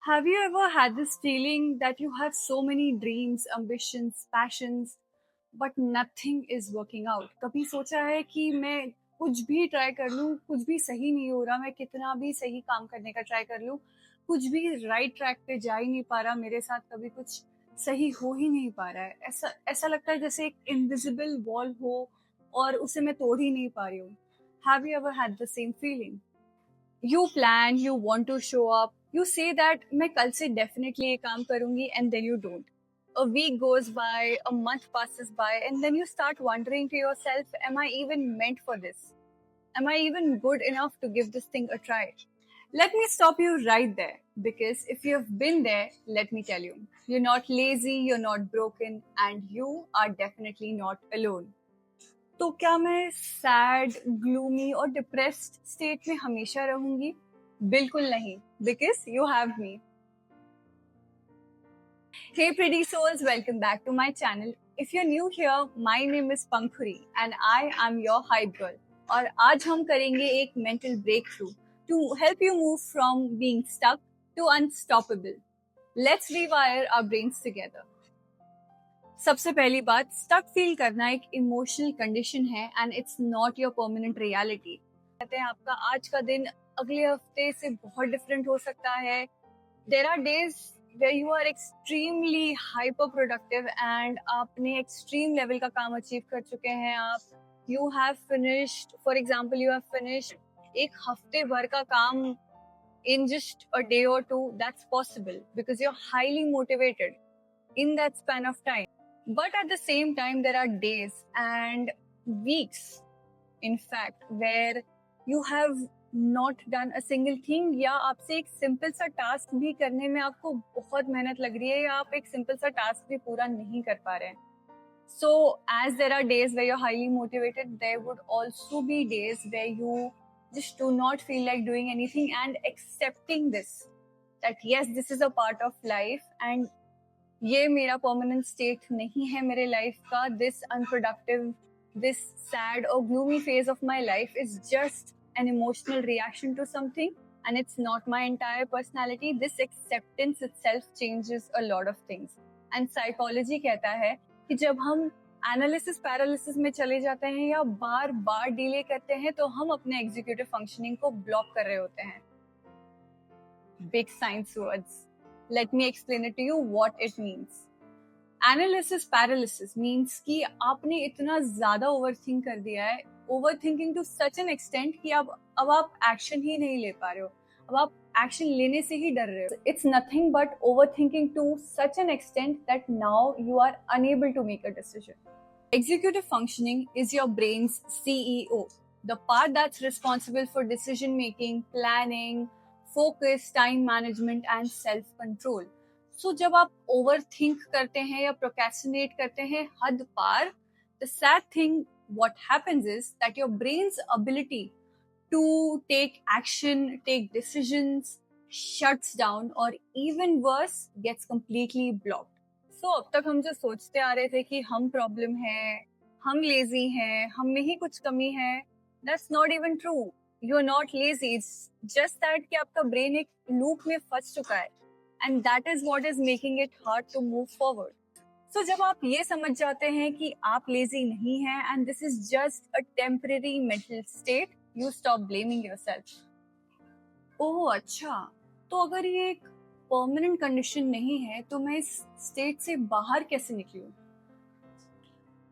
Have you ever had this feeling that you have so many dreams, ambitions, passions, but nothing is working out? कभी सोचा है कि मैं कुछ भी ट्राई कर लूं, कुछ भी सही नहीं हो रहा, मैं कितना भी सही काम करने का ट्राई कर लूं, कुछ भी राइट ट्रैक पे जा ही नहीं पा रहा, मेरे साथ कभी कुछ सही हो ही नहीं पा रहा है। ऐसा ऐसा लगता है जैसे एक इनविजिबल वॉल हो और उसे मैं तोड़ ही नहीं पा रही हूँ। Have you ever had the same feeling? You plan, you want to show up, you say that मैं कल से definitely ये काम करूंगी and then you don't. A week goes by, a month passes by, and then you start wondering to yourself, am I even meant for this? Am I even good enough to give this thing a try? Let me stop you right there, because if you've been there, let me tell you, you're not lazy, you're not broken, and you are definitely not alone. तो क्या मैं sad, gloomy और depressed state में हमेशा रहूंगी? बिल्कुल नहीं, because you have me. Hey pretty souls, welcome back to my channel. If you're new here, my name is Pankhuri and I am your hype girl. और आज हम करेंगे एक mental breakthrough to help you move from being stuck to unstoppable. Let's rewire our brains together. सबसे पहली बात, stuck feel करना एक इमोशनल कंडीशन है and it's not your permanent reality. कहते हैं आपका आज का दिन अगले हफ्ते से बहुत डिफरेंट हो सकता है। There are days where you are extremely hyper productive and आपने एक्सट्रीम लेवल का काम अचीव कर चुके हैं। आप you have finished, for example you have finished एक हफ्ते भर का काम in just a day or two. That's possible because you're highly motivated in that span of time. But at the same time, there are days and weeks, in fact, where you have not done a single thing, या आपसे एक simple सा task भी करने में आपको बहुत मेहनत लग रही है, या आप एक सिंपल सा टास्क भी पूरा नहीं कर पा रहे हैं. So as there are days where you're highly motivated, there would also be days where you just do not feel like doing anything, and accepting this, that yes, this is a part of life and ये मेरा permanent state नहीं है मेरे life का. This unproductive, this sad और gloomy phase of my life is just an emotional reaction to something and it's not my entire personality. This acceptance itself changes a lot of things. And psychology कहता है कि जब हम analysis paralysis में चले जाते हैं या बार बार डिले करते हैं तो हम अपने एग्जीक्यूटिव फंक्शनिंग को ब्लॉक कर रहे होते हैं. Big science words. Let me explain it to you what it means. Analysis paralysis means कि आपने इतना ज्यादा ओवरथिंक कर दिया है, overthinking to such an extent कि अब आप एक्शन ही नहीं ले पा रहे हो, अब आप एक्शन लेने से ही डर रहे हो. It's nothing but overthinking to such an extent that now you are unable to make a decision. Executive functioning is your brain's CEO, the part that's responsible for decision making, planning, focus, time management and self control. So जब आप overthink करते हैं या procrastinate करते हैं हद पार, the sad thing what happens is that your brain's ability to take action, take decisions shuts down, or even worse, gets completely blocked. So अब तक हम जो सोचते आ रहे थे कि हम प्रॉब्लम है, हम लेजी हैं, हम में ही कुछ कमी है, that's not even true. You are not lazy, it's just that कि आपका ब्रेन एक लूप में फंस चुका है and that is what is making it hard to move forward. So जब आप ये समझ जाते हैं कि आप लेजी नहीं हैं and this is just a temporary mental state, you stop blaming yourself. Oh अच्छा, तो अगर ये एक परमानेंट कंडीशन नहीं है तो मैं इस स्टेट से बाहर कैसे निकलूं?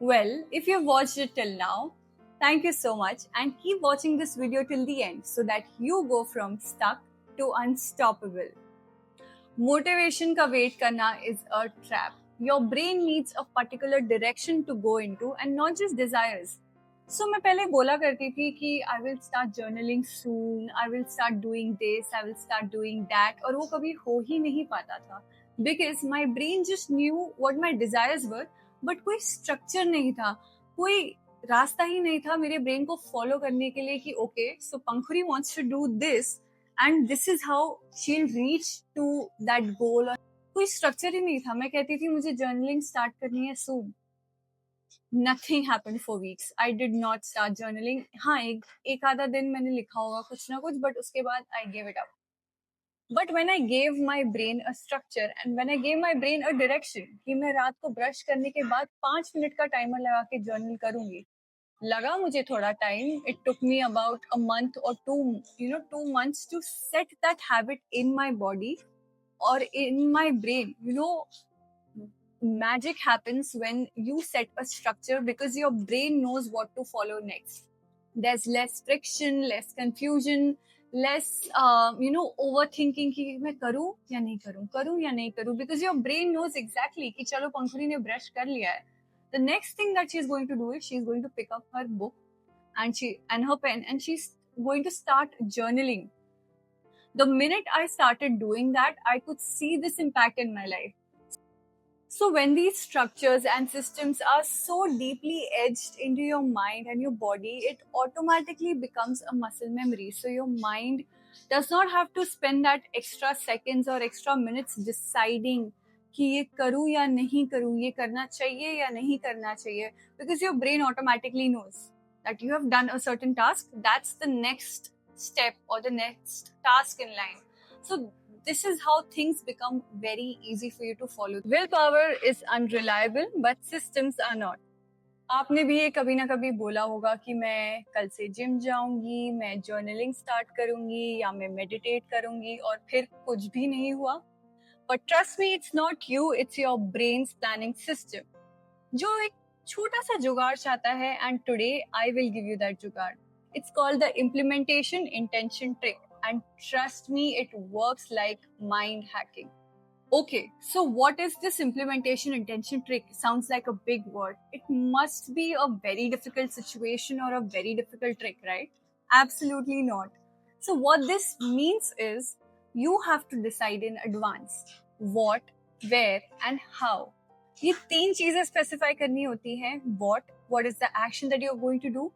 Well, if you've watched it till now, thank you so much, and keep watching this video till the end so that you go from stuck to unstoppable. Motivation का wait करना is a trap. Your brain needs a particular direction to go into and not just desires. So मैं पहले बोला करती थी कि I will start journaling soon, I will start doing this, I will start doing that, और वो कभी हो ही नहीं पाता था because my brain just knew what my desires were, but कोई structure नहीं था, कोई रास्ता ही नहीं था मेरे ब्रेन को फॉलो करने के लिए कि okay so पंखुरी wants to do this and this is how she'll reach to that goal. कोई स्ट्रक्चर ही नहीं था. मैं कहती थी मुझे जर्नलिंग स्टार्ट करनी है सून. Nothing happened for weeks. I did not start journaling. हाँ, एक आधा दिन मैंने लिखा होगा कुछ ना कुछ, बट उसके बाद I gave it up. But when I gave my brain a structure and when I gave my brain a direction कि मैं रात को ब्रश करने के बाद 5 मिनट का टाइमर लगा के जर्नल करूंगी, लगा मुझे थोड़ा time. It took me about a month और 2 months to set that habit in my body or in my brain. Magic happens when you set a structure because your brain knows what to follow next. There's less friction, less confusion, less overthinking कि मैं करूं या नहीं करूं, because your brain knows exactly कि चलो पंखुड़ी ने brush कर लिया है. The next thing that she's going to do is she's going to pick up her book and her pen, and she's going to start journaling. The minute I started doing that, I could see this impact in my life. So when these structures and systems are so deeply etched into your mind and your body, it automatically becomes a muscle memory. So your mind does not have to spend that extra seconds or extra minutes deciding कि ये करूँ या नहीं करूँ, ये करना चाहिए या नहीं करना चाहिए, because your brain automatically knows that you have done a certain task. That's the next step or the next task in line. So this is how things become very easy for you to follow. Willpower is unreliable, but systems are not. आपने भी ये कभी ना कभी बोला होगा कि मैं कल से जिम जाऊंगी, मैं जर्नलिंग स्टार्ट करूंगी या मैं मेडिटेट करूंगी, और फिर कुछ भी नहीं हुआ. But trust me, it's not you, it's your brains planning system जो एक छोटा सा जुगाड़ चाहता है. And today I will give you that जुगाड़. It's called the implementation intention trick. And trust me, it works like mind hacking. Okay, so what is this implementation intention trick? Sounds like a big word. It must be a very difficult situation or a very difficult trick, right? Absolutely not. So what this means is you have to decide in advance what, where and how. ये 3 चीजें specify करनी होती हैं. What is the action that you're going to do,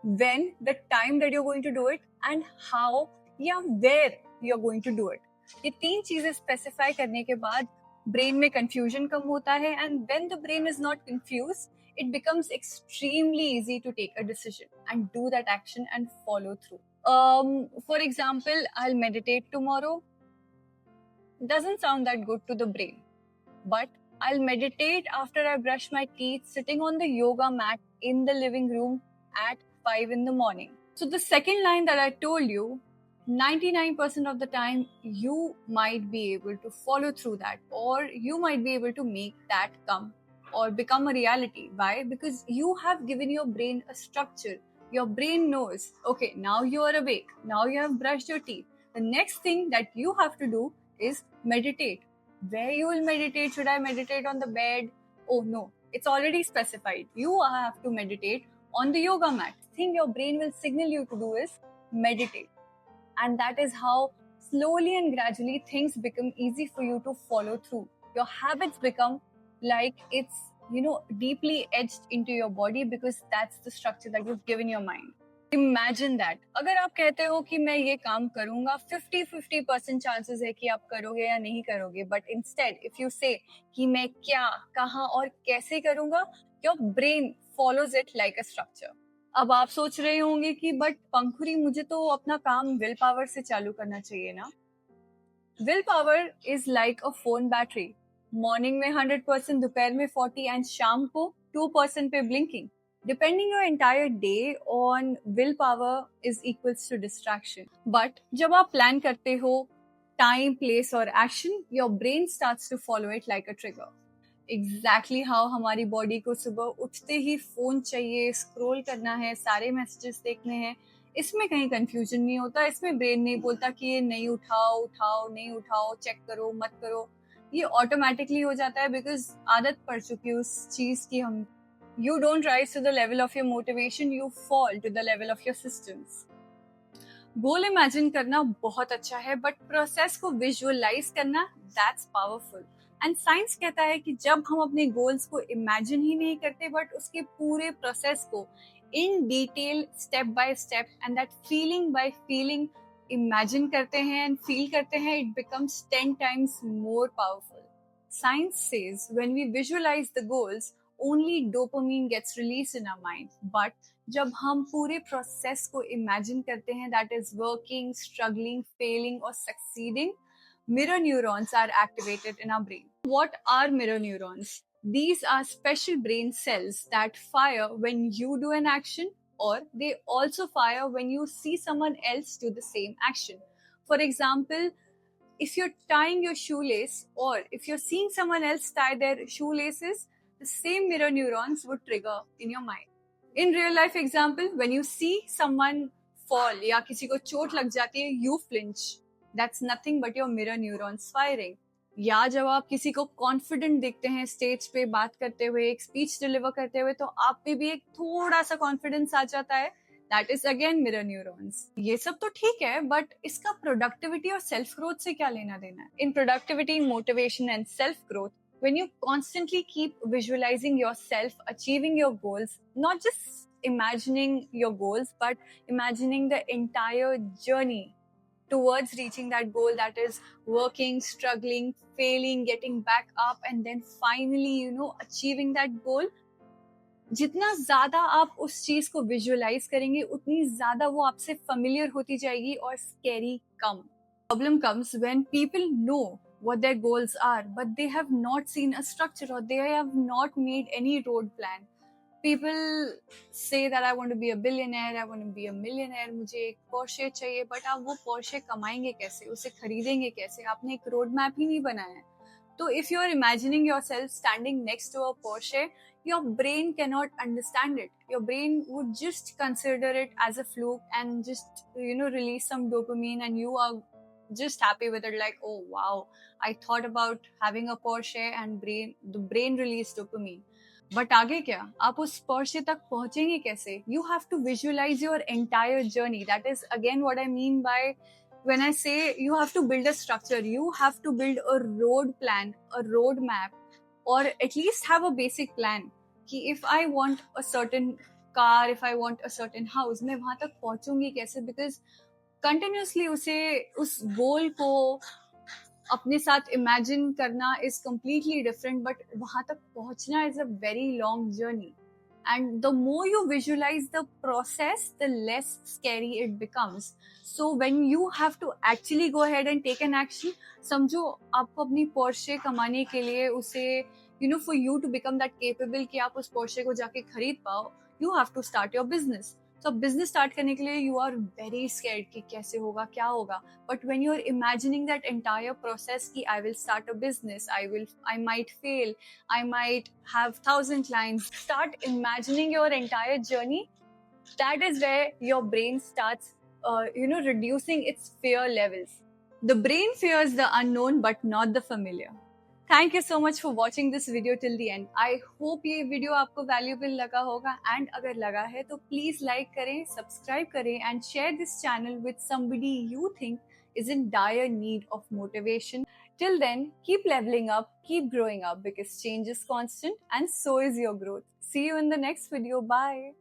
when, the time that you're going to do it, and how या where you're going to do it. ये 3 चीजें specify करने के बाद ब्रेन में कंफ्यूजन कम होता है. And when the brain is not confused, it becomes extremely easy to take a decision and do that action and follow through. For example, I'll meditate tomorrow. Doesn't sound that good to the brain, but I'll meditate after I brush my teeth sitting on the yoga mat in the living room at 5 in the morning. So the second line that I told you, 99% of the time you might be able to follow through that, or you might be able to make that come or become a reality. Why? Because you have given your brain a structure. Your brain knows, okay, now you are awake, now you have brushed your teeth. The next thing that you have to do is meditate. Where you will meditate? Should I meditate on the bed? Oh no, it's already specified. You have to meditate on the yoga mat. Thing your brain will signal you to do is meditate. And that is how slowly and gradually things become easy for you to follow through. Your habits become like it's deeply etched into your body, because that's the structure that you've given your mind. Imagine that. अगर आप कहते हो कि मैं ये काम करूंगा, 50-50% chances है कि आप करोगे या नहीं करोगे. बट इंस्टेड इफ यू से कि मैं क्या, कहाँ और कैसे करूंगा, your brain follows it like a structure. अब आप सोच रहे होंगे कि बट पंखुरी, मुझे तो अपना काम विल पावर से चालू करना चाहिए ना. Will power is like a phone battery. Morning में 100%, दोपहर में 40 एंड शाम को 2% पे blinking. Depending your entire day on willpower is equals to distraction. But जब आप प्लान करते हो time, place और action, your brain starts to follow it like a trigger. Exactly how हमारी बॉडी को सुबह उठते ही फोन चाहिए, स्क्रॉल करना है, सारे मैसेजेस देखने हैं, इसमें कहीं कंफ्यूजन नहीं होता. इसमें ब्रेन नहीं बोलता कि ये नहीं उठाओ, नहीं उठाओ, चेक करो, मत करो. ये ऑटोमेटिकली हो जाता है, बिकॉज आदत पड़ चुकी है उस चीज की. हम You don't rise to the level of your motivation, you fall to the level of your systems. Goal imagine करना बहुत अच्छा है, बट प्रोसेस को विजुअलाइज करना, दैट्स पावरफुल. एंड साइंस कहता है कि जब हम अपने गोल्स को इमेजिन ही नहीं करते, बट उसके पूरे प्रोसेस को in detail, step by step and that feeling by feeling imagine करते हैं एंड फील करते हैं, it becomes 10 times more powerful. Science says when we visualize the goals, only dopamine gets released in our mind. But जब हम पूरे process को imagine करते हैं, that is working, struggling, failing और succeeding, mirror neurons are activated in our brain. What are mirror neurons? These are special brain cells that fire when you do an action, or they also fire when you see someone else do the same action. For example, if you're tying your shoelace or if you're seeing someone else tie their shoelaces, the same mirror neurons would trigger in your mind. In real life example, when you see someone fall या किसी को चोट लग जाती है, you flinch. That's nothing but your mirror neurons firing. या जब आप किसी को कॉन्फिडेंट देखते हैं स्टेज पे बात करते हुए, एक स्पीच डिलीवर करते हुए, तो आप पे भी एक थोड़ा सा कॉन्फिडेंस आ जाता है. That is again mirror neurons. ये सब तो ठीक है, बट इसका प्रोडक्टिविटी और सेल्फ ग्रोथ से क्या लेना देना है? इन productivity, motivation and self growth, when you constantly keep visualizing yourself achieving your goals, not just imagining your goals, but imagining the entire journey towards reaching that goal, that is working, struggling, failing, getting back up, and then finally, achieving that goal. जितना ज्यादा आप उस चीज को visualise करेंगे, उतनी ज्यादा वो आपसे familiar होती जाएगी और scary come. Problem comes when people know what their goals are, but they have not seen a structure or they have not made any road plan. People say that I want to be a billionaire, I want to be a millionaire, मुझे एक Porsche चाहिए, but आप वो Porsche कमाएंगे कैसे, उसे खरीदेंगे कैसे? आपने एक रोड मैप ही नहीं बनाया है. तो if you are imagining yourself standing next to a Porsche, your brain cannot understand it. Your brain would just consider it as a fluke and just release some dopamine, and you are just happy with it, like, oh wow, I thought about having a Porsche, and the brain released dopamine. But आगे क्या? आप उस Porsche तक पहुंचेंगे कैसे? You have to visualize your entire journey. That is again what I mean by when I say you have to build a structure. You have to build a road plan, a road map, or at least have a basic plan. कि if I want a certain car, if I want a certain house, मैं वहां तक पहुंचूंगी कैसे? Because continuously उस गोल को अपने साथ imagine करना इज कम्प्लीटली डिफरेंट, बट वहां तक पहुंचना is a very long journey. And the more you visualise the process, the less scary it becomes. So when you have to actually go ahead and take an action, समझो आपको अपनी Porsche कमाने के लिए उसे for you to become that capable कि आप उस पोर्शे को जाके खरीद पाओ, you have to start your business. तो बिजनेस स्टार्ट करने के लिए यू आर वेरी स्कैर्ड कि कैसे होगा, क्या होगा. But when you are imagining that entire process कि I will start a business, I might fail, I might have 1000 clients, start imagining your entire journey. That is where your brain starts reducing its fear levels. The brain fears the unknown but not the familiar. Thank you so much for watching this video till the end. I hope ये video आपको valuable लगा होगा, and अगर लगा है तो please like करें, subscribe करें, and share this channel with somebody you think is in dire need of motivation. Till then, keep leveling up, keep growing up, because change is constant and so is your growth. See you in the next video. Bye.